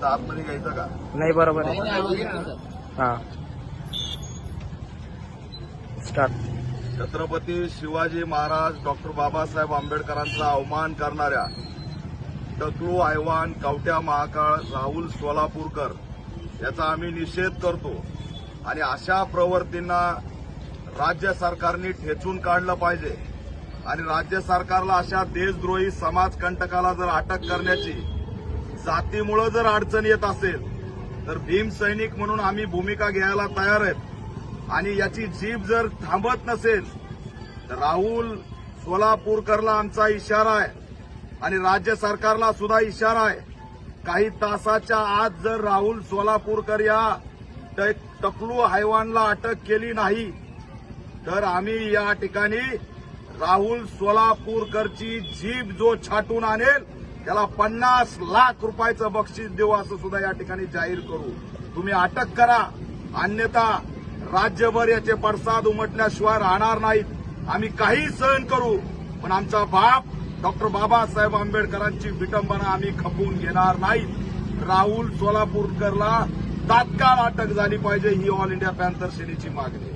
आता आतमध्ये घ्यायचं का? नाही बरोबर आहे. हा स्टार्ट. छत्रपती शिवाजी महाराज डॉक्टर बाबासाहेब आंबेडकरांचा अवमान करणाऱ्या टकलू हैवान कवट्या महाकाळ राहुल सोलापूरकर याचा आम्ही निषेध करतो आणि अशा प्रवृत्तींना राज्य सरकारने ठेचून काढलं पाहिजे आणि राज्य सरकारला अशा देशद्रोही समाजकंटकाला जर अटक करण्याची जातीमुळे जर अडचण येत असेल तर भीम सैनिक म्हणून आम्ही भूमिका घ्यायला तयार आहेत आणि याची जीभ जर थांबत नसेल तर राहुल सोलापूरकरला आमचा इशारा आहे आणि राज्य सरकारला सुद्धा इशारा आहे. काही तासाच्या आत जर राहुल सोलापूरकर या टकलू हैवानला अटक केली नाही तर आम्ही या ठिकाणी राहुल सोलापूरकरची जीभ जो छाटून आणेल त्याला 50 लाख रुपयाचं बक्षीस देऊ असं सुद्धा या ठिकाणी जाहीर करू. तुम्ही अटक करा, अन्यथा राज्यभर याचे पडसाद उमटल्याशिवाय राहणार नाहीत. आम्ही काही सहन करू पण आमचा बाप डॉक्टर बाबासाहेब आंबेडकरांची विटंबना आम्ही खपवून घेणार नाहीत. राहुल सोलापूरकरला तात्काळ अटक झाली पाहिजे ही ऑल इंडिया पॅन्थर सेनेची मागणी आहे.